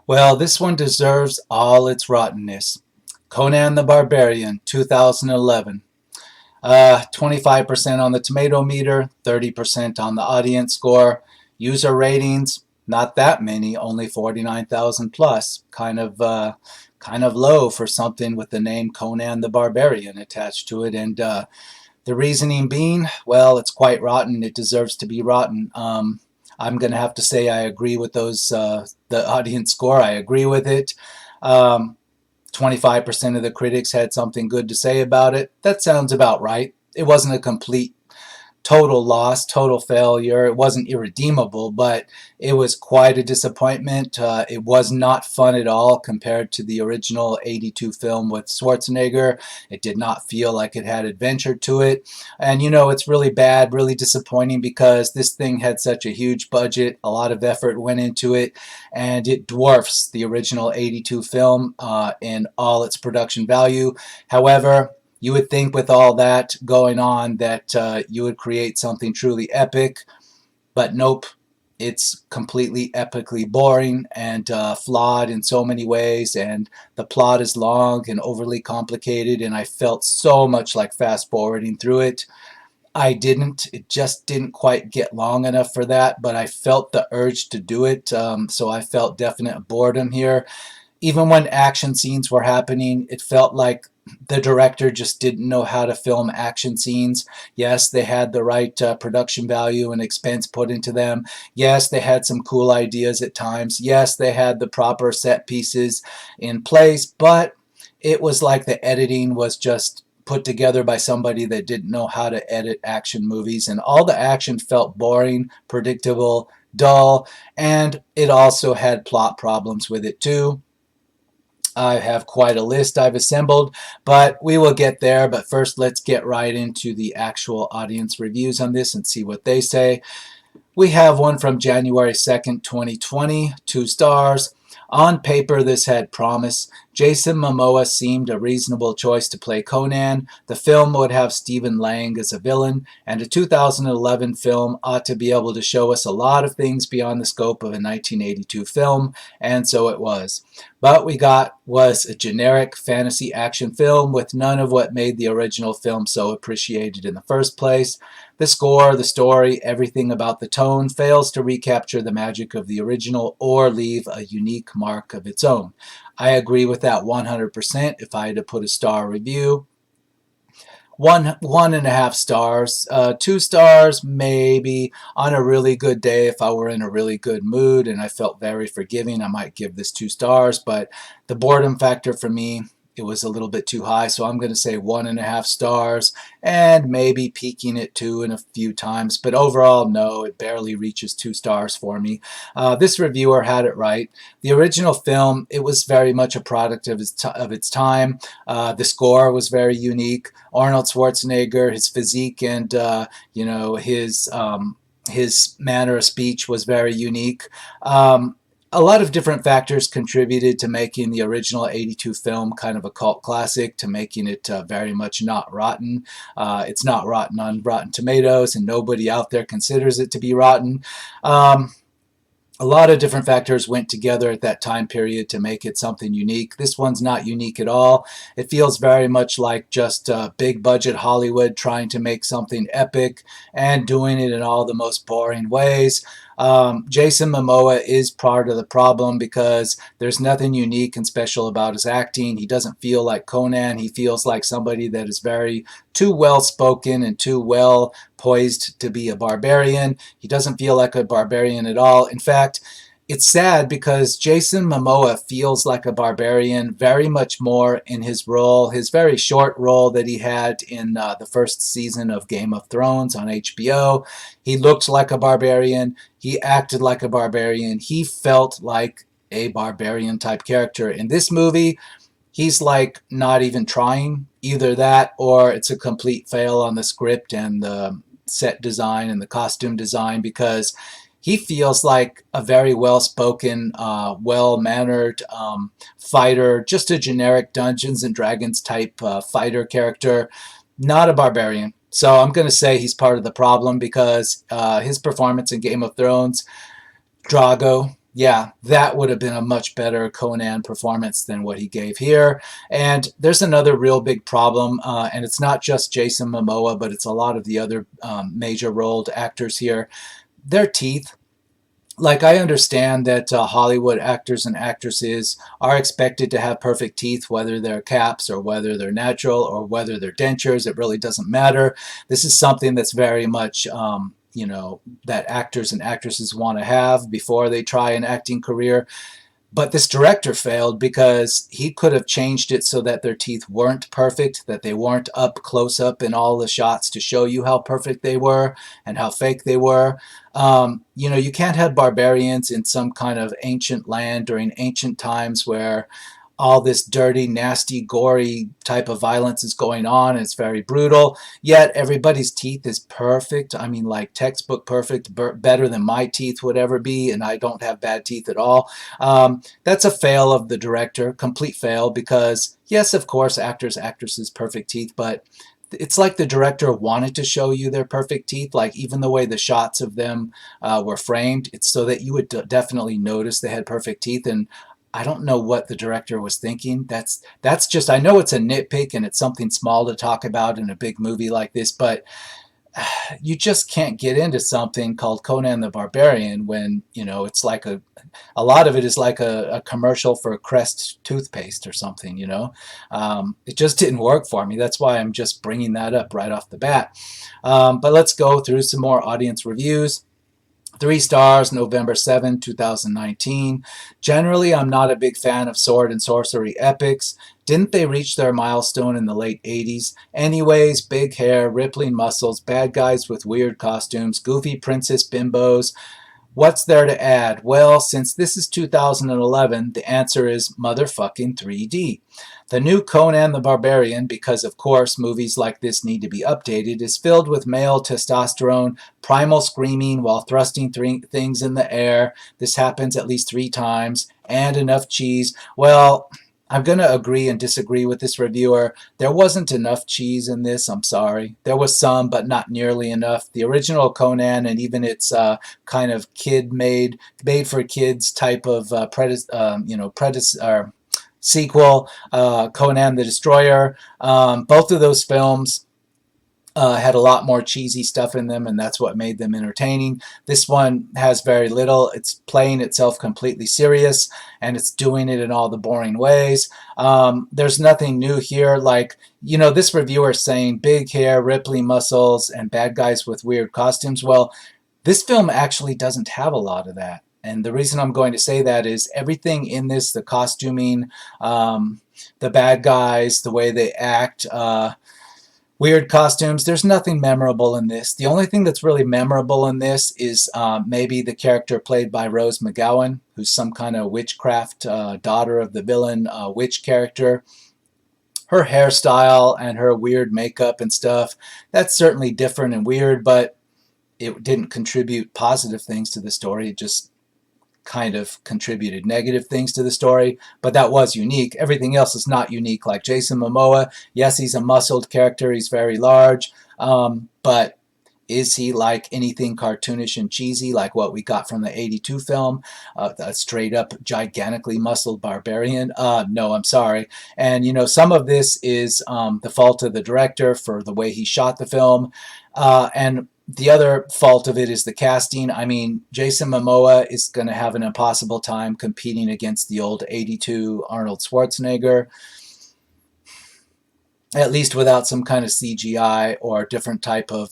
Well, this one deserves all its rottenness. Conan the Barbarian, 2011. 25% on the tomato meter, 30% on the audience score. User ratings, not that many, only 49,000 plus. Kind of low for something with the name Conan the Barbarian attached to it. And the reasoning being, well, it's quite rotten. It deserves to be rotten. I'm going to have to say I agree with the audience score. I agree with it. Um, 25% of the critics had something good to say about it. That sounds about right. It wasn't a complete total loss, total failure. It wasn't irredeemable, but it was quite a disappointment. It was not fun at all compared to the original 82 film with Schwarzenegger. It did not feel like it had adventure to it. And it's really bad, really disappointing because this thing had such a huge budget, a lot of effort went into it, and it dwarfs the original 82 film in all its production value. However, you would think with all that going on that you would create something truly epic, but nope. It's completely epically boring and flawed in so many ways, and the plot is long and overly complicated, and I felt so much like fast forwarding through it. I didn't. It just didn't quite get long enough for that, but I felt the urge to do it, so I felt definite boredom here. Even when action scenes were happening, it felt like the director just didn't know how to film action scenes. Yes, they had the right production value and expense put into them. Yes, they had some cool ideas at times. Yes, they had the proper set pieces in place, but it was like the editing was just put together by somebody that didn't know how to edit action movies, and all the action felt boring, predictable, dull, and it also had plot problems with it too. I have quite a list I've assembled, but we will get there. But first, let's get right into the actual audience reviews on this and see what they say. We have one from January 2nd, 2020, 2 stars. On paper, this had promise. Jason Momoa seemed a reasonable choice to play Conan. The film would have Stephen Lang as a villain, and a 2011 film ought to be able to show us a lot of things beyond the scope of a 1982 film, and so it was. But we got was a generic fantasy action film with none of what made the original film so appreciated in the first place. The score, the story, everything about the tone fails to recapture the magic of the original or leave a unique mark of its own. I agree with that 100% if I had to put a star review. One and a half stars. 2 stars, maybe. On a really good day, if I were in a really good mood and I felt very forgiving, I might give this 2 stars. But the boredom factor for me, it was a little bit too high, so I'm going to say 1.5 stars, and maybe peaking at 2 in a few times. But overall, no, it barely reaches 2 stars for me. This reviewer had it right. The original film, it was very much a product of its time. The score was very unique. Arnold Schwarzenegger, his physique, and his manner of speech was very unique. A lot of different factors contributed to making the original 82 film kind of a cult classic, to making it very much not rotten. It's not rotten on Rotten Tomatoes, and nobody out there considers it to be rotten. A lot of different factors went together at that time period to make it something unique. This one's not unique at all. It feels very much like just big budget Hollywood trying to make something epic and doing it in all the most boring ways. Jason Momoa is part of the problem because there's nothing unique and special about his acting. He doesn't feel like Conan. He feels like somebody that is very too well spoken and too well poised to be a barbarian. He doesn't feel like a barbarian at all. In fact, it's sad because Jason Momoa feels like a barbarian very much more in his role, his very short role that he had in the first season of Game of Thrones on HBO. He looked like a barbarian. He acted like a barbarian. He felt like a barbarian type character. In this movie, he's like not even trying. Either that or it's a complete fail on the script and the set design and the costume design, because he feels like a very well-spoken, well-mannered fighter, just a generic Dungeons and Dragons type fighter character, not a barbarian. So I'm going to say he's part of the problem because his performance in Game of Thrones, Drago, Yeah, that would have been a much better Conan performance than what he gave here. And there's another real big problem, and it's not just Jason Momoa, but it's a lot of the other major role actors here. Their teeth. Like, I understand that Hollywood actors and actresses are expected to have perfect teeth, whether they're caps or whether they're natural or whether they're dentures. It really doesn't matter. This is something that's very much, that actors and actresses want to have before they try an acting career. But this director failed because he could have changed it so that their teeth weren't perfect, that they weren't up close up in all the shots to show you how perfect they were and how fake they were. You can't have barbarians in some kind of ancient land during ancient times where all this dirty, nasty, gory type of violence is going on. It's very brutal. Yet everybody's teeth is perfect. I mean, like textbook perfect, better than my teeth would ever be. And I don't have bad teeth at all. That's a fail of the director, complete fail, because yes, of course, actors, actresses, perfect teeth, but it's like the director wanted to show you their perfect teeth. Like, even the way the shots of them were framed, it's so that you would definitely notice they had perfect teeth. And I don't know what the director was thinking. That's just, I know it's a nitpick and it's something small to talk about in a big movie like this, but you just can't get into something called Conan the Barbarian when, it's like a lot of it is like a commercial for Crest toothpaste or something, It just didn't work for me. That's why I'm just bringing that up right off the bat. But let's go through some more audience reviews. 3 stars, November 7, 2019. Generally, I'm not a big fan of sword and sorcery epics. Didn't they reach their milestone in the late 80s? Anyways, big hair, rippling muscles, bad guys with weird costumes, goofy princess bimbos. What's there to add? Well, since this is 2011, the answer is motherfucking 3D. The new Conan the Barbarian, because of course movies like this need to be updated, is filled with male testosterone, primal screaming while thrusting things in the air. This happens at least 3 times, and enough cheese. Well, I'm going to agree and disagree with this reviewer. There wasn't enough cheese in this, I'm sorry. There was some, but not nearly enough. The original Conan and even its kind of made for kids type of sequel, Conan the Destroyer. Both of those films had a lot more cheesy stuff in them, and that's what made them entertaining. This one has very little. It's playing itself completely serious, and it's doing it in all the boring ways. There's nothing new here. Like, this reviewer saying big hair, rippling muscles, and bad guys with weird costumes. Well, this film actually doesn't have a lot of that. And the reason I'm going to say that is everything in this, the costuming, the bad guys, the way they act, weird costumes. There's nothing memorable in this. The only thing that's really memorable in this is maybe the character played by Rose McGowan, who's some kind of witchcraft daughter of the villain witch character. Her hairstyle and her weird makeup and stuff, that's certainly different and weird, but it didn't contribute positive things to the story. It just kind of contributed negative things to the story, but that was unique. Everything else is not unique. Like Jason Momoa, yes, he's a muscled character. He's very large, but is he like anything cartoonish and cheesy like what we got from the 82 film, a straight up gigantically muscled barbarian? No, I'm sorry. And some of this is the fault of the director for the way he shot the film, and the other fault of it is the casting. I mean, Jason Momoa is going to have an impossible time competing against the old 82 Arnold Schwarzenegger, at least without some kind of CGI or a different type of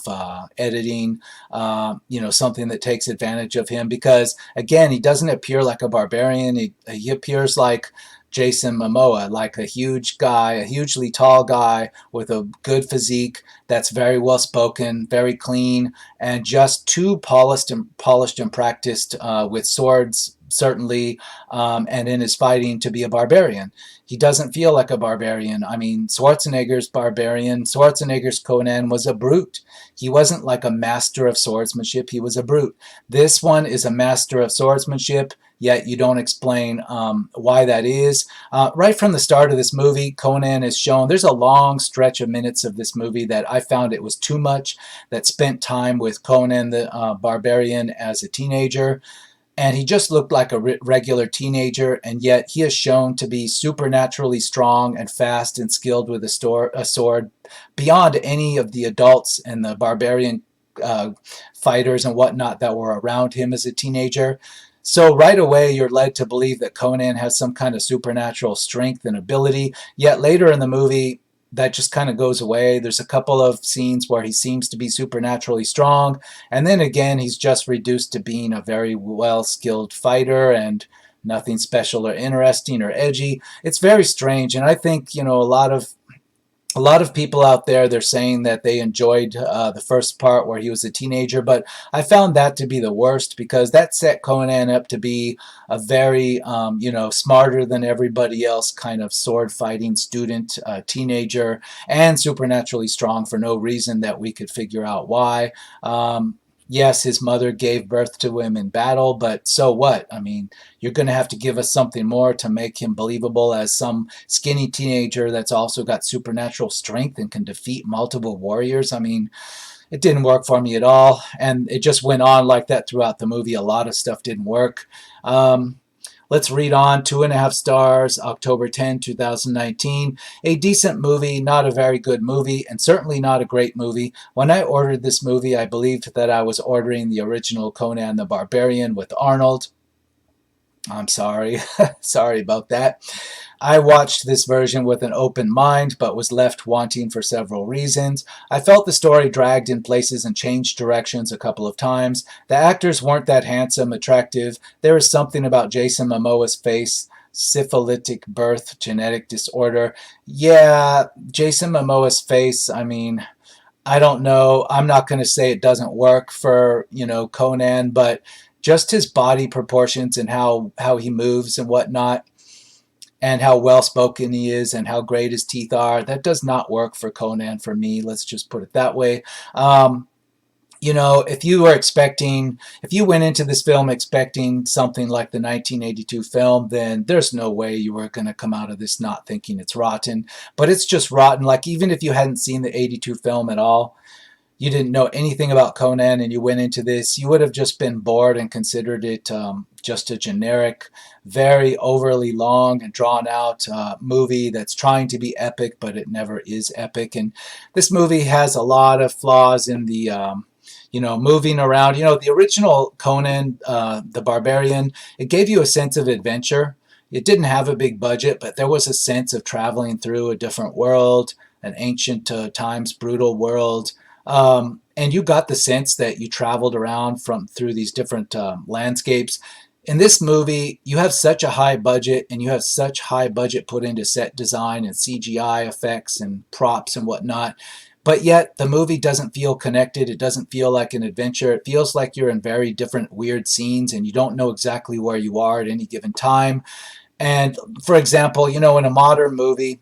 editing, something that takes advantage of him. Because, again, he doesn't appear like a barbarian. He appears like Jason Momoa, like a huge guy, a hugely tall guy with a good physique that's very well spoken, very clean, and just too polished and practiced with swords, certainly, and in his fighting to be a barbarian. He doesn't feel like a barbarian. I mean, Schwarzenegger's barbarian, Schwarzenegger's Conan was a brute. He wasn't like a master of swordsmanship. He was a brute. This one is a master of swordsmanship, yet you don't explain why that is. Right from the start of this movie, Conan is shown. There's a long stretch of minutes of this movie that I found it was too much, that spent time with Conan the Barbarian as a teenager. and he just looked like a regular teenager, and yet he is shown to be supernaturally strong and fast and skilled with a sword beyond any of the adults and the barbarian fighters and whatnot that were around him as a teenager. So right away, you're led to believe that Conan has some kind of supernatural strength and ability. Yet later in the movie, that just kind of goes away. There's a couple of scenes where he seems to be supernaturally strong, and then again, he's just reduced to being a very well skilled fighter and nothing special or interesting or edgy. It's very strange, and I think a lot of people out there, they're saying that they enjoyed the first part where he was a teenager, but I found that to be the worst because that set Conan up to be a very, smarter than everybody else kind of sword fighting student, teenager, and supernaturally strong for no reason that we could figure out why. Yes, his mother gave birth to him in battle, but so what? I mean, you're going to have to give us something more to make him believable as some skinny teenager that's also got supernatural strength and can defeat multiple warriors. I mean, it didn't work for me at all, and it just went on like that throughout the movie. A lot of stuff didn't work. Let's read on. 2.5 stars, October 2019. A decent movie, not a very good movie, and certainly not a great movie. When I ordered this movie, I believed that I was ordering the original Conan the Barbarian with Arnold. I'm sorry. Sorry about that. I watched this version with an open mind, but was left wanting for several reasons. I felt the story dragged in places and changed directions a couple of times. The actors weren't that handsome, attractive. There is something about Jason Momoa's face. Syphilitic birth, genetic disorder. Yeah, Jason Momoa's face, I mean, I don't know. I'm not going to say it doesn't work for, Conan, but just his body proportions and how he moves and whatnot, and how well spoken he is and how great his teeth are. That does not work for Conan for me. Let's just put it that way. If you went into this film expecting something like the 1982 film, then there's no way you were going to come out of this not thinking it's rotten. But it's just rotten. Like, even if you hadn't seen the 82 film at all, you didn't know anything about Conan and you went into this, you would have just been bored and considered it just a generic, very overly long and drawn out movie that's trying to be epic, but it never is epic. And this movie has a lot of flaws in the moving around. The original Conan, the Barbarian, it gave you a sense of adventure. It didn't have a big budget, but there was a sense of traveling through a different world, an ancient times brutal world. And you got the sense that you traveled around through these different landscapes. In this movie, you have such a high budget, and you have such high budget put into set design and CGI effects and props and whatnot. But yet, the movie doesn't feel connected. It doesn't feel like an adventure. It feels like you're in very different weird scenes, and you don't know exactly where you are at any given time. And for example, in a modern movie,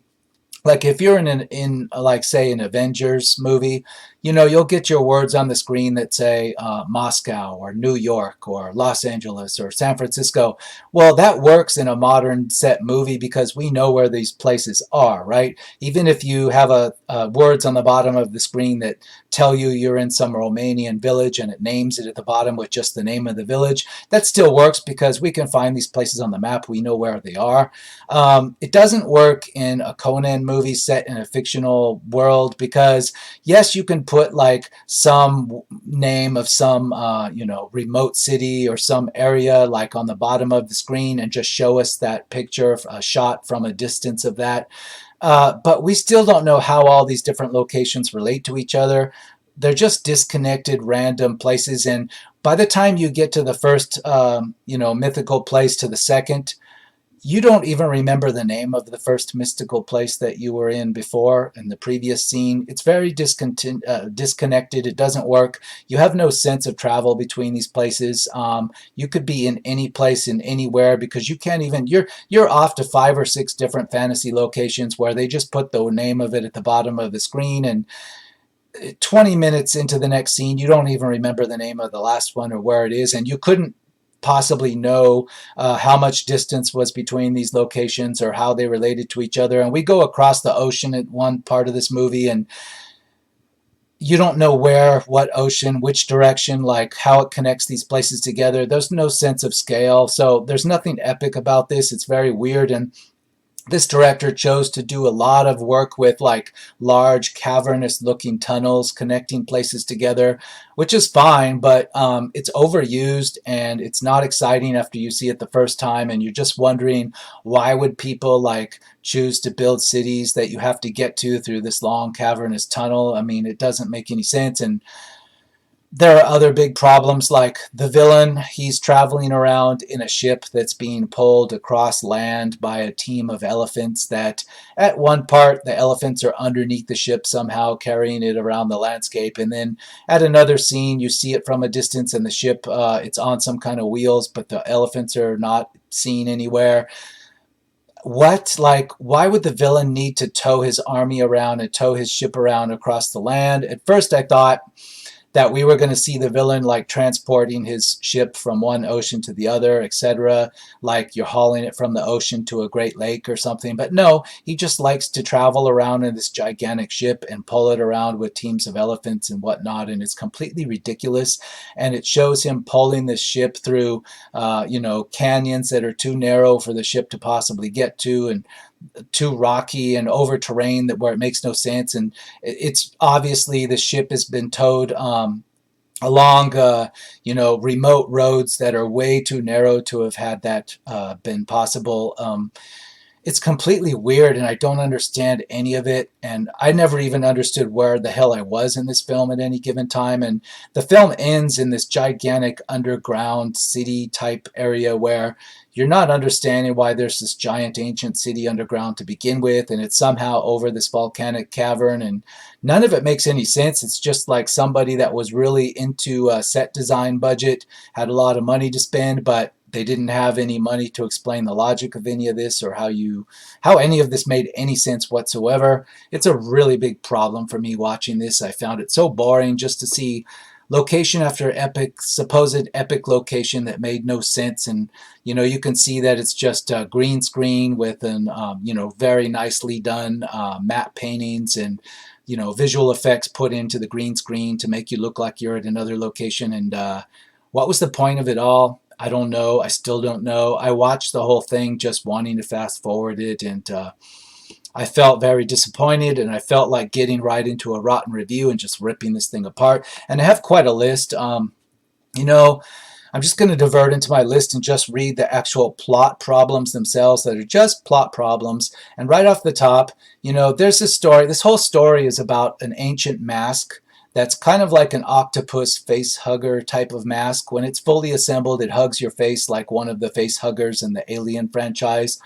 like if you're in like say an Avengers movie, you'll get your words on the screen that say Moscow or New York or Los Angeles or San Francisco. Well, that works in a modern set movie because we know where these places are, right? Even if you have words on the bottom of the screen that tell you you're in some Romanian village and it names it at the bottom with just the name of the village, that still works because we can find these places on the map. We know where they are. It doesn't work in a Conan movie set in a fictional world because, yes, you can put like some name of some remote city or some area like on the bottom of the screen and just show us that picture, a shot from a distance of that. But we still don't know how all these different locations relate to each other. They're just disconnected random places, and by the time you get to the first mythical place to the second, you don't even remember the name of the first mystical place that you were in before in the previous scene. It's very disconnected. It doesn't work. You have no sense of travel between these places. You could be in any place in anywhere because you can't even, you're off to 5 or 6 different fantasy locations where they just put the name of it at the bottom of the screen, and 20 minutes into the next scene, you don't even remember the name of the last one or where it is, and you couldn't possibly know how much distance was between these locations or how they related to each other. And we go across the ocean at one part of this movie, and you don't know where, what ocean, which direction, like how it connects these places together. There's no sense of scale. So there's nothing epic about this. It's very weird. And this director chose to do a lot of work with like large cavernous looking tunnels connecting places together, which is fine, but it's overused and it's not exciting after you see it the first time, and you're just wondering why would people like choose to build cities that you have to get to through this long cavernous tunnel. I mean, it doesn't make any sense. And there are other big problems like the villain. He's traveling around in a ship that's being pulled across land by a team of elephants that at one part the elephants are underneath the ship somehow carrying it around the landscape, and then at another scene you see it from a distance and the ship it's on some kind of wheels but the elephants are not seen anywhere. What, like, why would the villain need to tow his army around and tow his ship around across the land? At first I thought that we were going to see the villain like transporting his ship from one ocean to the other, etc. Like you're hauling it from the ocean to a great lake or something. But no, he just likes to travel around in this gigantic ship and pull it around with teams of elephants and whatnot. And it's completely ridiculous. And it shows him pulling this ship through, canyons that are too narrow for the ship to possibly get to, and too rocky and over terrain that where it makes no sense. And it's obviously the ship has been towed along remote roads that are way too narrow to have had that been possible. It's completely weird and I don't understand any of it, and I never even understood where the hell I was in this film at any given time. And the film ends in this gigantic underground city type area where you're not understanding why there's this giant ancient city underground to begin with, and it's somehow over this volcanic cavern, and none of it makes any sense. It's just like somebody that was really into a set design budget had a lot of money to spend, but they didn't have any money to explain the logic of any of this or how any of this made any sense whatsoever. It's a really big problem for me watching this. I found it so boring just to see location after epic, supposed epic location that made no sense. And you can see that it's just a green screen with an very nicely done matte paintings and visual effects put into the green screen to make you look like you're at another location. And what was the point of it all? I don't know. I still don't know. I watched the whole thing just wanting to fast forward it, and I felt very disappointed, and I felt like getting right into a rotten review and just ripping this thing apart. And I have quite a list. I'm just going to divert into my list and just read the actual plot problems themselves that are just plot problems. And right off the top, there's this story. This whole story is about an ancient mask that's kind of like an octopus face hugger type of mask. When it's fully assembled, it hugs your face like one of the face huggers in the Alien franchise,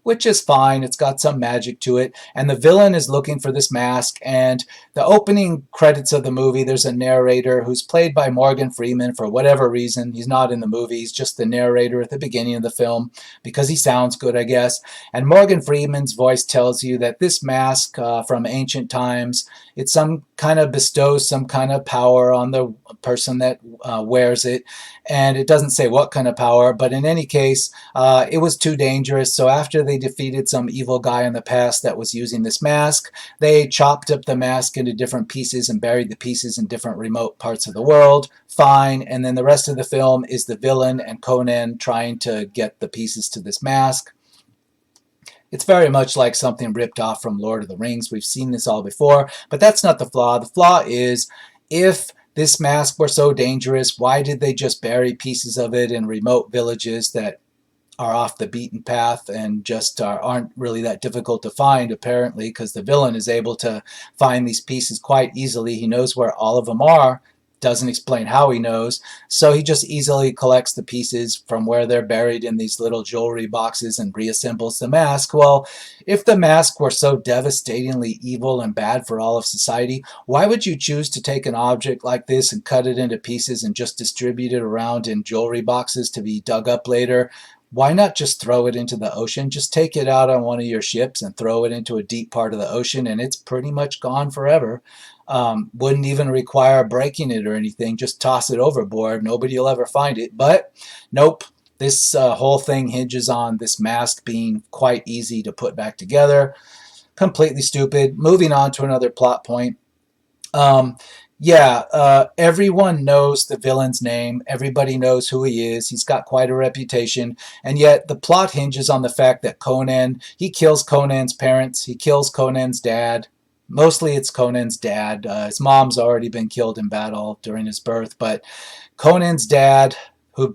which is fine. It's got some magic to it. And the villain is looking for this mask. And the opening credits of the movie, there's a narrator who's played by Morgan Freeman for whatever reason. He's not in the movie. He's just the narrator at the beginning of the film because he sounds good, I guess. And Morgan Freeman's voice tells you that this mask from ancient times, it some kind of bestows some kind of power on the person that wears it. And it doesn't say what kind of power, but in any case, it was too dangerous. So after they defeated some evil guy in the past that was using this mask, they chopped up the mask into different pieces and buried the pieces in different remote parts of the world. Fine. And then the rest of the film is the villain and Conan trying to get the pieces to this mask. It's very much like something ripped off from Lord of the Rings. We've seen this all before, but that's not the flaw. The flaw is, if this mask were so dangerous, why did they just bury pieces of it in remote villages that are off the beaten path and just aren't really that difficult to find, apparently, because the villain is able to find these pieces quite easily. He knows where all of them are. Doesn't explain how he knows. So he just easily collects the pieces from where they're buried in these little jewelry boxes and reassembles the mask. Well, if the mask were so devastatingly evil and bad for all of society, why would you choose to take an object like this and cut it into pieces and just distribute it around in jewelry boxes to be dug up later? Why not just throw it into the ocean? Just take it out on one of your ships and throw it into a deep part of the ocean, and it's pretty much gone forever. Wouldn't even require breaking it or anything. Just toss it overboard. Nobody will ever find it. But nope. This whole thing hinges on this mask being quite easy to put back together. Completely stupid. Moving on to another plot point. Um, yeah, everyone knows the villain's name. Everybody knows who he is. He's got quite a reputation. And yet the plot hinges on the fact that Conan, he kills Conan's parents. He kills Conan's dad. Mostly it's Conan's dad. His mom's already been killed in battle during his birth. But Conan's dad, who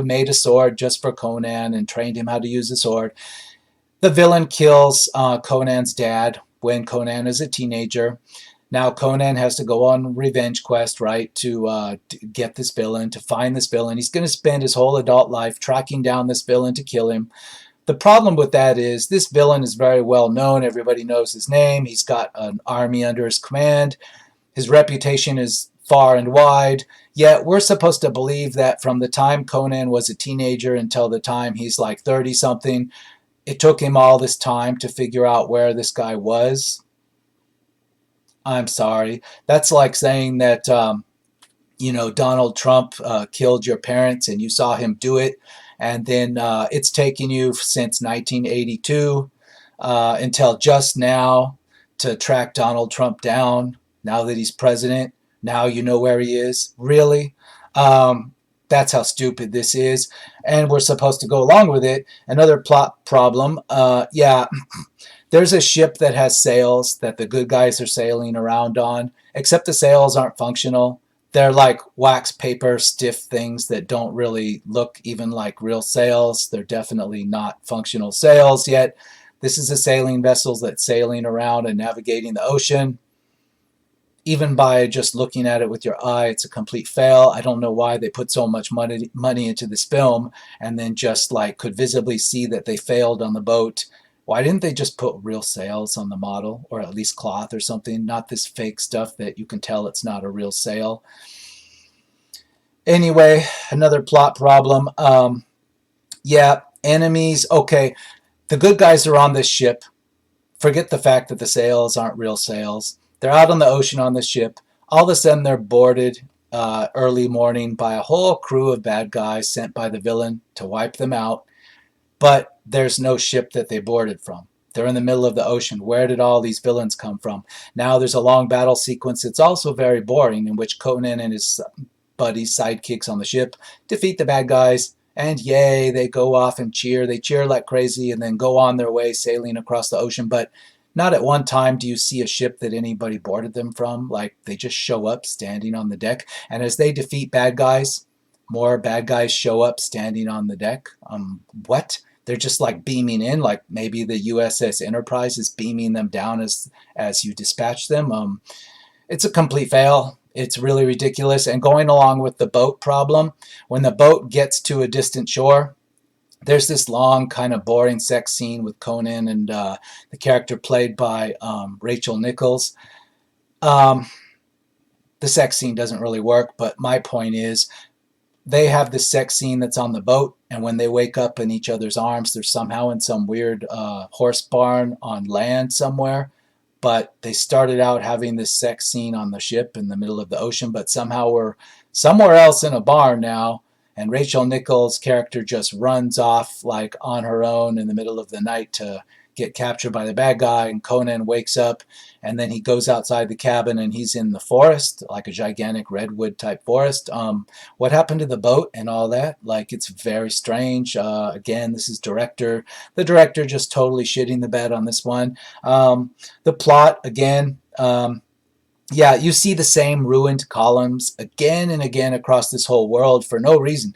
made a sword just for Conan and trained him how to use the sword, the villain kills Conan's dad when Conan is a teenager. Now Conan has to go on a revenge quest, right, to get this villain, to find this villain. He's going to spend his whole adult life tracking down this villain to kill him. The problem with that is this villain is very well known. Everybody knows his name. He's got an army under his command. His reputation is far and wide. Yet we're supposed to believe that from the time Conan was a teenager until the time he's like 30 something, it took him all this time to figure out where this guy was. I'm sorry. That's like saying that, Donald Trump killed your parents and you saw him do it. And then it's taken you since 1982 until just now to track Donald Trump down now that he's president. Now you know where he is. Really? That's how stupid this is. And we're supposed to go along with it. Another plot problem. Yeah, there's a ship that has sails that the good guys are sailing around on, except the sails aren't functional. They're like wax paper stiff things that don't really look even like real sails. They're definitely not functional sails yet. This is a sailing vessel that's sailing around and navigating the ocean. Even by just looking at it with your eye, it's a complete fail. I don't know why they put so much money into this film and then just like could visibly see that they failed on the boat. Why didn't they just put real sails on the model, or at least cloth or something? Not this fake stuff that you can tell it's not a real sail. Anyway, another plot problem. Yeah, enemies. Okay, the good guys are on this ship. Forget the fact that the sails aren't real sails. They're out on the ocean on the ship. All of a sudden, they're boarded early morning by a whole crew of bad guys sent by the villain to wipe them out. But there's no ship that they boarded from. They're in the middle of the ocean. Where did all these villains come from? Now there's a long battle sequence. It's also very boring, in which Conan and his buddies, sidekicks on the ship, defeat the bad guys. And yay, they go off and cheer. They cheer like crazy and then go on their way sailing across the ocean. But not at one time do you see a ship that anybody boarded them from. Like, they just show up standing on the deck. And as they defeat bad guys, more bad guys show up standing on the deck. What? They're just like beaming in, like maybe the USS Enterprise is beaming them down as you dispatch them. It's a complete fail. It's really ridiculous. And going along with the boat problem, when the boat gets to a distant shore, there's this long, kind of boring sex scene with Conan and the character played by Rachel Nichols. The sex scene doesn't really work, but my point is, they have this sex scene that's on the boat, and when they wake up in each other's arms, they're somehow in some weird horse barn on land somewhere. But they started out having this sex scene on the ship in the middle of the ocean, but somehow we're somewhere else in a barn now, and Rachel Nichols' character just runs off like on her own in the middle of the night to get captured by the bad guy, and Conan wakes up, and then he goes outside the cabin and he's in the forest, like a gigantic redwood type forest. What happened to the boat and all that? Like, it's very strange. Again, this is the director just totally shitting the bed on this one. The plot, again, yeah, you see the same ruined columns again and again across this whole world for no reason.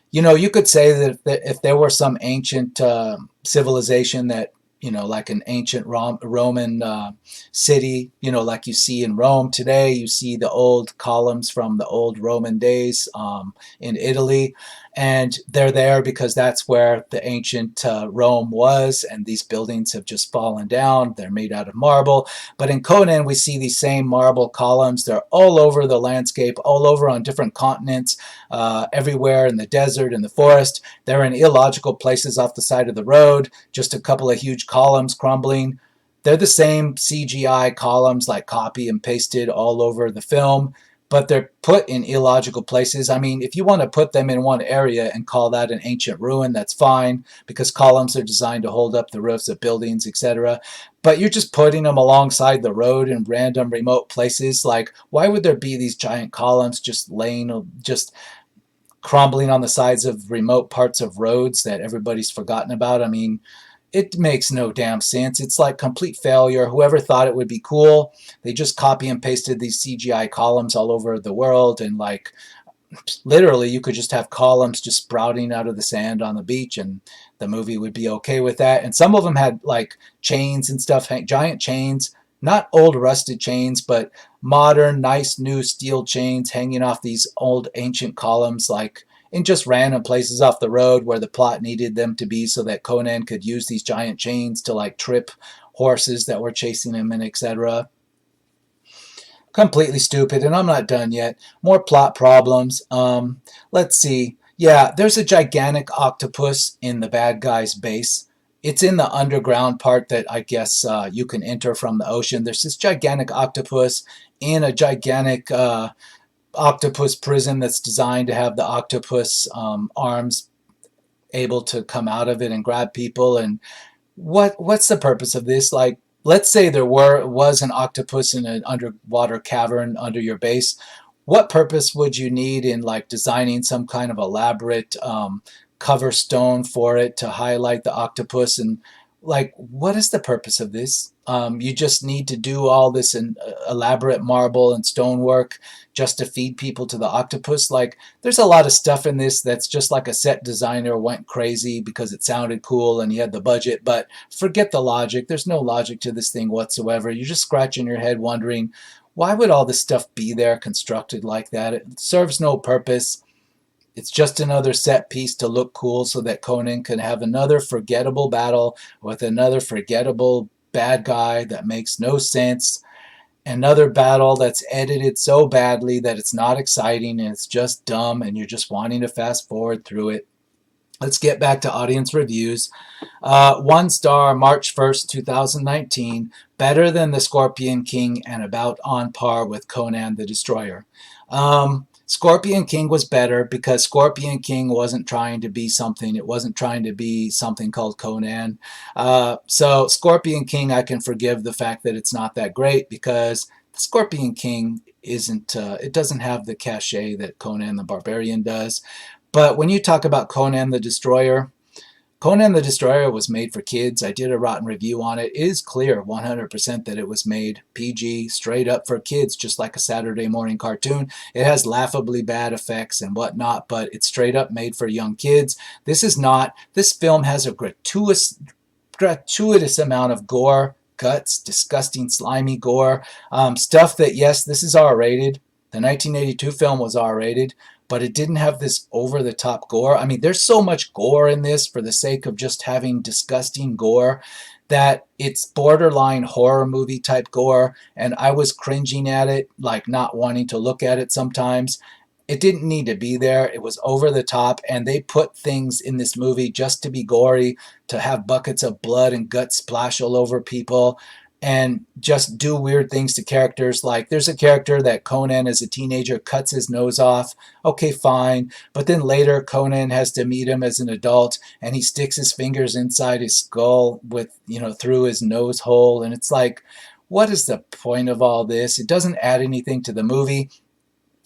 You could say that if there were some ancient civilization that, like an ancient Roman city, like you see in Rome today, you see the old columns from the old Roman days in Italy. And they're there because that's where the ancient Rome was, and these buildings have just fallen down. They're made out of marble. But in Conan, we see these same marble columns. They're all over the landscape, all over on different continents, everywhere in the desert, in the forest. They're in illogical places off the side of the road, just a couple of huge columns crumbling. They're the same CGI columns, like copy and pasted all over the film. but they're put in illogical places. I mean, if you want to put them in one area and call that an ancient ruin, that's fine, because columns are designed to hold up the roofs of buildings, etc. But you're just putting them alongside the road in random remote places. Like, why would there be these giant columns just laying, just crumbling on the sides of remote parts of roads that everybody's forgotten about? I mean, it makes no damn sense. It's like complete failure. Whoever thought it would be cool, they just copy and pasted these CGI columns all over the world, and like literally you could just have columns just sprouting out of the sand on the beach, and the movie would be okay with that. And some of them had like chains and stuff, giant chains, not old rusted chains, but modern nice new steel chains hanging off these old ancient columns, like in just random places off the road where the plot needed them to be, so that Conan could use these giant chains to like trip horses that were chasing him, and etc. Completely stupid. And I'm not done yet. More plot problems. Let's see. Yeah, there's a gigantic octopus in the bad guy's base. It's in the underground part that I guess you can enter from the ocean. There's this gigantic octopus in a gigantic octopus prison that's designed to have the octopus arms able to come out of it and grab people. And what's the purpose of this? Like, let's say there was an octopus in an underwater cavern under your base. What purpose would you need in like designing some kind of elaborate cover stone for it to highlight the octopus? And like, what is the purpose of this? You just need to do all this elaborate marble and stonework just to feed people to the octopus. Like, there's a lot of stuff in this that's just like a set designer went crazy because it sounded cool and he had the budget. But forget the logic. There's no logic to this thing whatsoever. You're just scratching your head wondering, why would all this stuff be there constructed like that? It serves no purpose. It's just another set piece to look cool so that Conan can have another forgettable battle with another forgettable bad guy that makes no sense. Another battle that's edited so badly that it's not exciting and it's just dumb and you're just wanting to fast forward through it. Let's get back to audience reviews. 1 star, March 1st, 2019. Better than The Scorpion King and about on par with Conan the Destroyer. Scorpion King was better because Scorpion King wasn't trying to be something. It wasn't trying to be something called Conan. So Scorpion King, I can forgive the fact that it's not that great because Scorpion King isn't. It doesn't have the cachet that Conan the Barbarian does. But when you talk about Conan the Destroyer, Conan the Destroyer was made for kids. I did a rotten review on it. It is clear 100% that it was made PG, straight up for kids, just like a Saturday morning cartoon. It has laughably bad effects and whatnot, but it's straight up made for young kids. This is not. This film has a gratuitous amount of gore, guts, disgusting, slimy gore. Stuff that, yes, this is R-rated. The 1982 film was R-rated, but it didn't have this over-the-top gore. I mean, there's so much gore in this for the sake of just having disgusting gore that it's borderline horror movie type gore, and I was cringing at it, like not wanting to look at it sometimes. It didn't need to be there. It was over the top, and they put things in this movie just to be gory, to have buckets of blood and guts splash all over people, and just do weird things to characters. Like, there's a character that Conan as a teenager cuts his nose off. Okay, fine. But then later Conan has to meet him as an adult and he sticks his fingers inside his skull with, through his nose hole. And it's like, what is the point of all this? It doesn't add anything to the movie.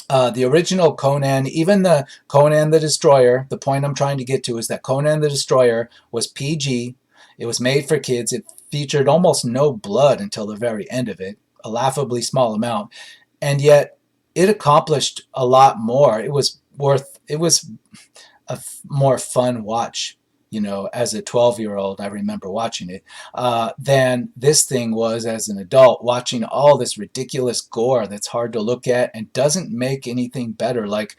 The original Conan, even the Conan the Destroyer, the point I'm trying to get to is that Conan the Destroyer was PG. It was made for kids. It featured almost no blood until the very end of it, a laughably small amount. And yet it accomplished a lot more. It was a more fun watch, as a 12-year-old, I remember watching it, than this thing was as an adult, watching all this ridiculous gore that's hard to look at and doesn't make anything better. Like,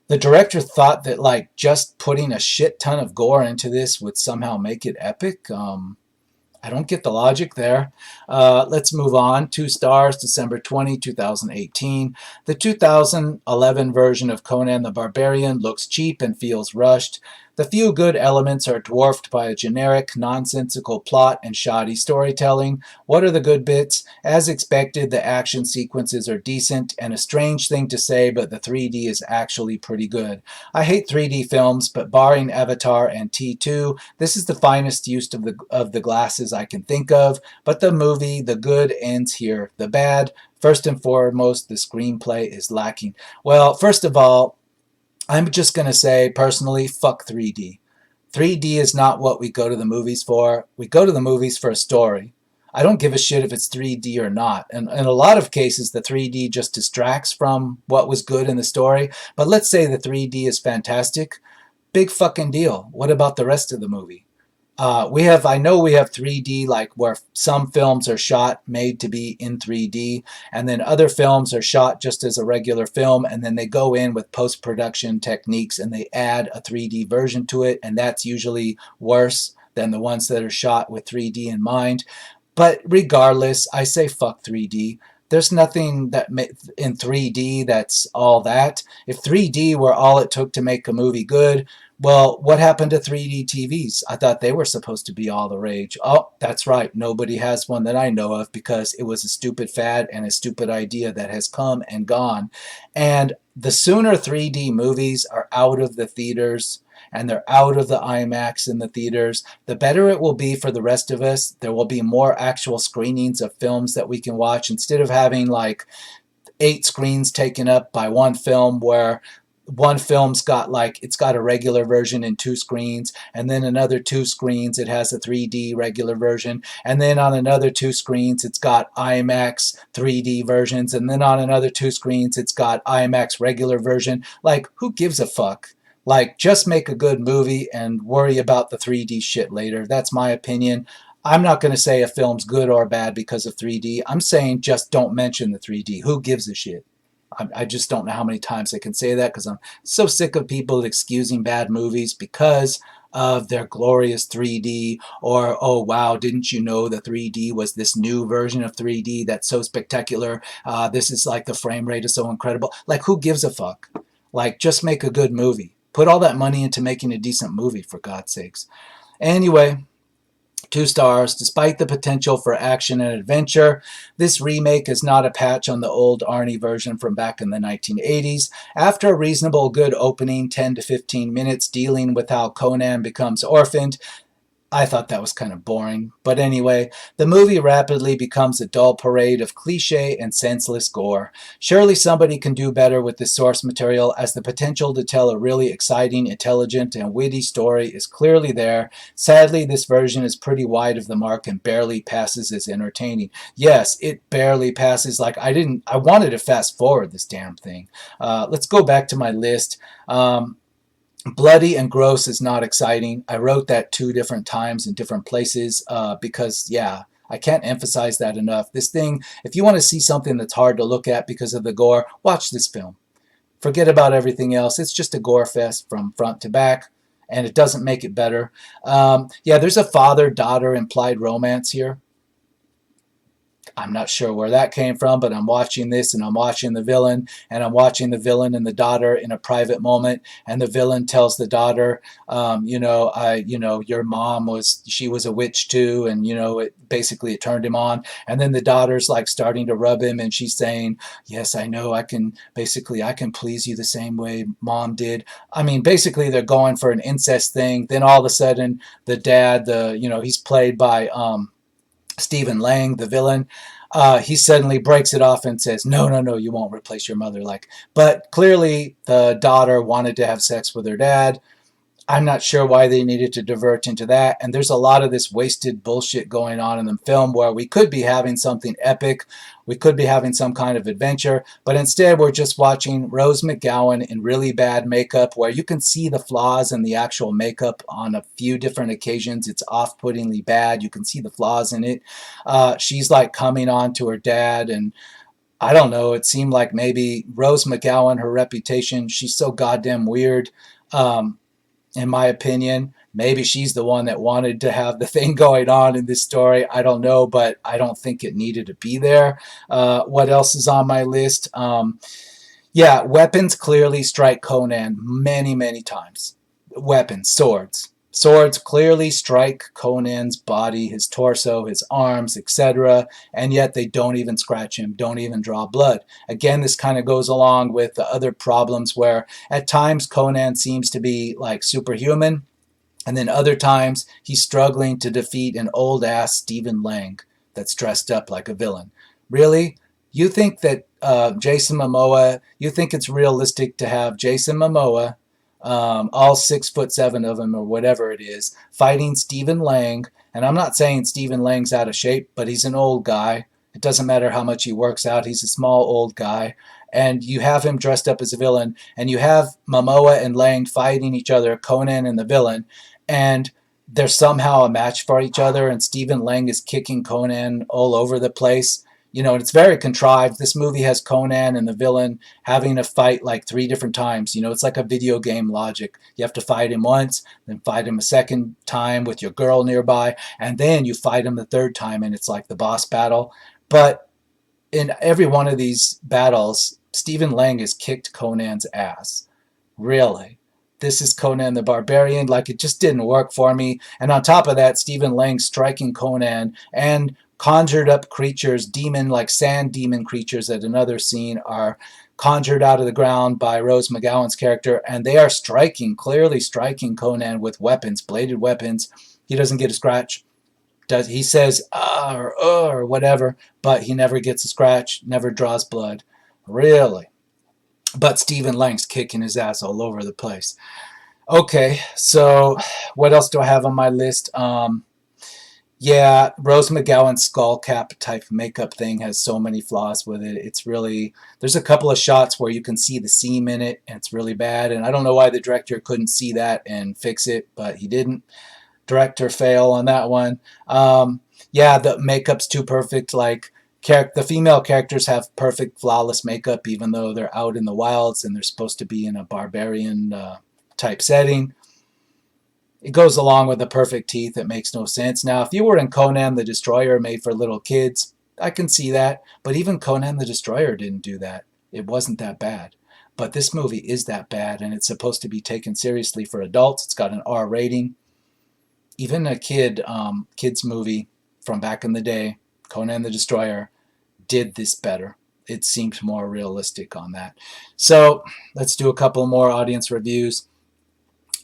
the director thought that like just putting a shit ton of gore into this would somehow make it epic. I don't get the logic there. Let's move on. 2 stars, December 20, 2018. The 2011 version of Conan the Barbarian looks cheap and feels rushed. The few good elements are dwarfed by a generic, nonsensical plot and shoddy storytelling. What are the good bits? As expected, the action sequences are decent, and a strange thing to say, but the 3D is actually pretty good. I hate 3D films, but barring Avatar and T2, this is the finest use of the glasses I can think of. But the movie, the good ends here. The bad, first and foremost, the screenplay is lacking. Well, first of all, I'm just going to say personally, fuck 3D. 3D is not what we go to the movies for. We go to the movies for a story. I don't give a shit if it's 3D or not. And in a lot of cases, the 3D just distracts from what was good in the story. But let's say the 3D is fantastic. Big fucking deal. What about the rest of the movie? I know we have 3D, like where some films are shot made to be in 3D, and then other films are shot just as a regular film, and then they go in with post-production techniques and they add a 3D version to it, and that's usually worse than the ones that are shot with 3D in mind. But regardless, I say fuck 3D. There's nothing that in 3D that's all that. If 3D were all it took to make a movie good, well, what happened to 3D TVs? I thought they were supposed to be all the rage. Oh, that's right. Nobody has one that I know of because it was a stupid fad and a stupid idea that has come and gone. And the sooner 3D movies are out of the theaters and they're out of the IMAX in the theaters, the better it will be for the rest of us. There will be more actual screenings of films that we can watch instead of having like 8 screens taken up by one film where one film's got it's got a regular version in 2 screens, and then another 2 screens it has a 3D regular version, and then on another 2 screens it's got IMAX 3D versions, and then on another 2 screens it's got IMAX regular version. Like, who gives a fuck? Like, just make a good movie and worry about the 3D shit later. That's my opinion. I'm not going to say a film's good or bad because of 3D. I'm saying just don't mention the 3D. Who gives a shit? I just don't know how many times I can say that because I'm so sick of people excusing bad movies because of their glorious 3D, or, oh wow, didn't you know the 3D was this new version of 3D that's so spectacular? This is like the frame rate is so incredible. Like, who gives a fuck? Like, just make a good movie. Put all that money into making a decent movie, for God's sakes. Anyway, 2 stars. Despite the potential for action and adventure, this remake is not a patch on the old Arnie version from back in the 1980s. After a reasonable good opening, 10 to 15 minutes dealing with how Conan becomes orphaned, I thought that was kind of boring. But anyway, the movie rapidly becomes a dull parade of cliche and senseless gore. Surely somebody can do better with this source material, as the potential to tell a really exciting, intelligent, and witty story is clearly there. Sadly, this version is pretty wide of the mark and barely passes as entertaining. Yes, it barely passes. Like, I wanted to fast forward this damn thing. Let's go back to my list. Bloody and gross is not exciting. I wrote that 2 different times in different places because, yeah, I can't emphasize that enough. This thing, if you want to see something that's hard to look at because of the gore, watch this film. Forget about everything else. It's just a gore fest from front to back, and it doesn't make it better. Yeah, there's a father-daughter implied romance here. I'm not sure where that came from, but I'm watching this and I'm watching the villain, and I'm watching the villain and the daughter in a private moment, and the villain tells the daughter, your mom she was a witch too, and it turned him on. And then the daughter's like starting to rub him, and she's saying, yes, I know, I can please you the same way mom did. I mean, basically they're going for an incest thing. Then all of a sudden the dad, he's played by Stephen Lang, the villain, he suddenly breaks it off and says, no, no, no, you won't replace your mother. But clearly the daughter wanted to have sex with her dad. I'm not sure why they needed to divert into that. And there's a lot of this wasted bullshit going on in the film where we could be having something epic. We could be having some kind of adventure. But instead, we're just watching Rose McGowan in really bad makeup where you can see the flaws in the actual makeup on a few different occasions. It's off-puttingly bad. You can see the flaws in it. She's like coming on to her dad, and I don't know. It seemed like maybe Rose McGowan, her reputation, she's so goddamn weird. In my opinion, maybe she's the one that wanted to have the thing going on in this story. I don't know, but I don't think it needed to be there. What else is on my list? Yeah, weapons clearly strike Conan many, many times. weapons, swords. Swords clearly strike Conan's body, his torso, his arms, etc., and yet they don't even scratch him, don't even draw blood. Again, this kind of goes along with the other problems where at times Conan seems to be like superhuman, and then other times he's struggling to defeat an old ass Stephen Lang that's dressed up like a villain. Really? You think that Jason Momoa, you think it's realistic to have Jason Momoa, all 6'7" of him or whatever it is, fighting Stephen Lang? And I'm not saying Stephen Lang's out of shape, but he's an old guy. It doesn't matter how much he works out. He's a small old guy. And you have him dressed up as a villain, and you have Momoa and Lang fighting each other, Conan and the villain, and they're somehow a match for each other, and Stephen Lang is kicking Conan all over the place. You know, it's very contrived. This movie has Conan and the villain having a fight like 3 different times. You know, it's like a video game logic. You have to fight him once, then fight him a second time with your girl nearby, and then you fight him the third time, and it's like the boss battle. But in every one of these battles, Stephen Lang has kicked Conan's ass. Really. This is Conan the Barbarian. Like, it just didn't work for me. And on top of that, Stephen Lang striking Conan and conjured up creatures, demon, like sand demon creatures at another scene, are conjured out of the ground by Rose McGowan's character, and they are striking, clearly striking Conan with weapons, bladed weapons. He doesn't get a scratch. He says, or whatever, but he never gets a scratch, never draws blood. Really. But Stephen Lang's kicking his ass all over the place. Okay, so what else do I have on my list? Yeah, Rose McGowan's skull cap type makeup thing has so many flaws with it. It's really, there's a couple of shots where you can see the seam in it, and it's really bad. And I don't know why the director couldn't see that and fix it, but he didn't. Director fail on that one. Yeah, the makeup's too perfect. Like, the female characters have perfect, flawless makeup, even though they're out in the wilds and they're supposed to be in a barbarian type setting. It goes along with the perfect teeth. It makes no sense. Now, if you were in Conan the Destroyer made for little kids, I can see that. But even Conan the Destroyer didn't do that. It wasn't that bad. But this movie is that bad, and it's supposed to be taken seriously for adults. It's got an R rating. Even a kids movie from back in the day, Conan the Destroyer, did this better. It seemed more realistic on that. So let's do a couple more audience reviews.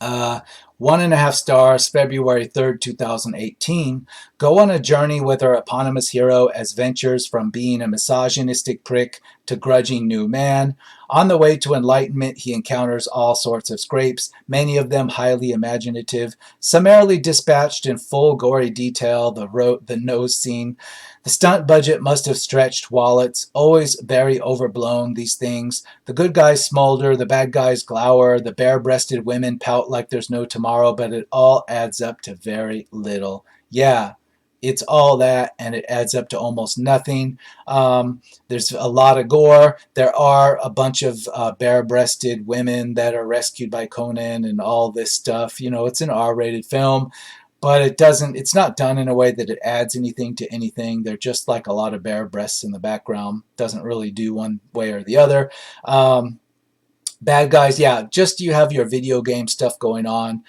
1.5 stars, February 3rd, 2018. Go on a journey with our eponymous hero as ventures from being a misogynistic prick to grudging new man. On the way to enlightenment, he encounters all sorts of scrapes, many of them highly imaginative. Summarily dispatched in full gory detail, the nose scene. The stunt budget must have stretched wallets, always very overblown, these things. The good guys smolder, the bad guys glower, the bare-breasted women pout like there's no tomorrow, but it all adds up to very little. Yeah, it's all that, and it adds up to almost nothing. There's a lot of gore. There are a bunch of bare-breasted women that are rescued by Conan and all this stuff. You know, it's an R-rated film, but it's not done in a way that it adds anything to anything. They're just like a lot of bare breasts in the background. Doesn't really do one way or the other. Bad guys, yeah, just you have your video game stuff going on.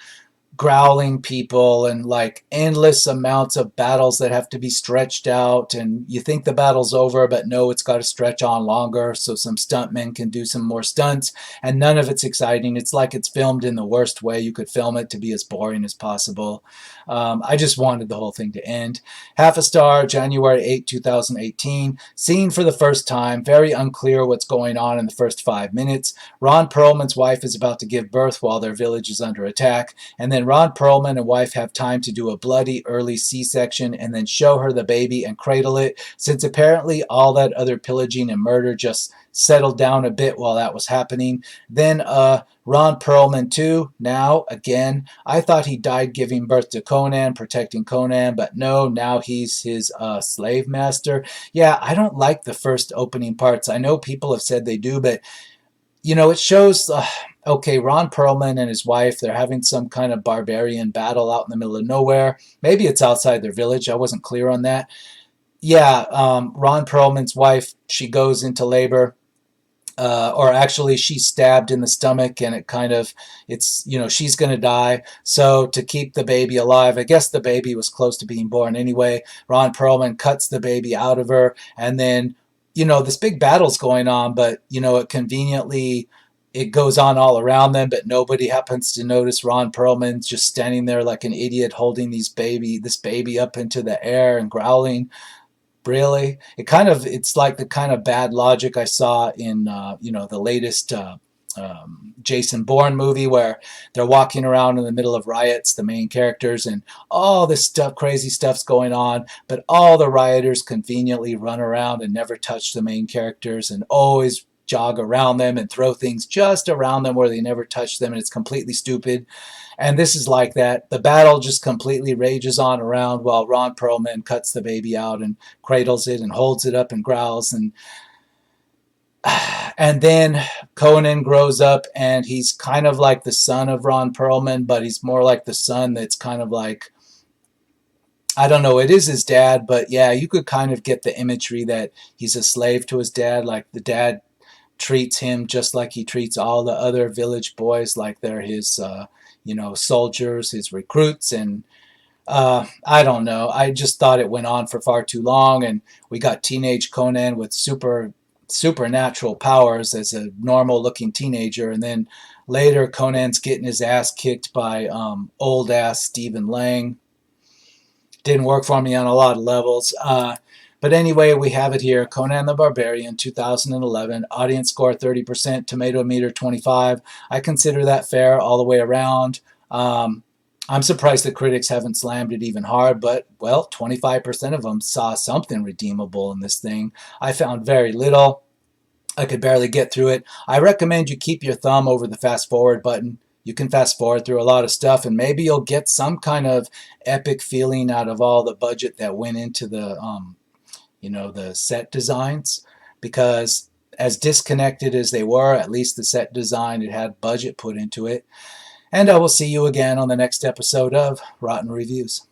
Growling people and like endless amounts of battles that have to be stretched out, and you think the battle's over, but no, it's got to stretch on longer so some stuntmen can do some more stunts, and none of it's exciting. It's like it's filmed in the worst way you could film it, to be as boring as possible. I just wanted the whole thing to end. 0.5 star, January 8, 2018. Seen for the first time. Very unclear what's going on in the first 5 minutes. Ron Perlman's wife is about to give birth while their village is under attack, and then Ron Perlman and wife have time to do a bloody early C-section and then show her the baby and cradle it, since apparently all that other pillaging and murder just settled down a bit while that was happening. Then Ron Perlman too, now, again, I thought he died giving birth to Conan, protecting Conan, but no, now he's his slave master. Yeah, I don't like the first opening parts. I know people have said they do, but, you know, it shows... Okay, Ron Perlman and his wife, they're having some kind of barbarian battle out in the middle of nowhere. Maybe it's outside their village. I wasn't clear on that. Yeah, Ron Perlman's wife, she goes into labor, or actually she's stabbed in the stomach, and it's, she's going to die. So to keep the baby alive, I guess the baby was close to being born anyway, Ron Perlman cuts the baby out of her, and then, this big battle's going on, but, it goes on all around them, but nobody happens to notice Ron Perlman's just standing there like an idiot holding this baby up into the air and growling. Really, it's like the kind of bad logic I saw in the latest Jason Bourne movie, where they're walking around in the middle of riots, the main characters, and all this stuff, crazy stuff's going on, but all the rioters conveniently run around and never touch the main characters, and always jog around them and throw things just around them where they never touch them, and it's completely stupid. And this is like that. The battle just completely rages on around while Ron Perlman cuts the baby out and cradles it and holds it up and growls. And then Conan grows up, and he's kind of like the son of Ron Perlman, but he's more like the son that's kind of like, I don't know, it is his dad, but yeah, you could kind of get the imagery that he's a slave to his dad. Like the dad treats him just like he treats all the other village boys, like they're his soldiers, his recruits. And I don't know, I just thought it went on for far too long, and we got teenage Conan with supernatural powers as a normal looking teenager, and then later Conan's getting his ass kicked by old ass Stephen Lang. Didn't work for me on a lot of levels. But anyway, we have it here. Conan the Barbarian, 2011. Audience score 30%, tomato meter 25. I consider that fair all the way around. I'm surprised the critics haven't slammed it even hard, but, well, 25% of them saw something redeemable in this thing. I found very little. I could barely get through it. I recommend you keep your thumb over the fast forward button. You can fast forward through a lot of stuff, and maybe you'll get some kind of epic feeling out of all the budget that went into the set designs, because as disconnected as they were, at least the set design, it had budget put into it. And I will see you again on the next episode of Rotten Reviews.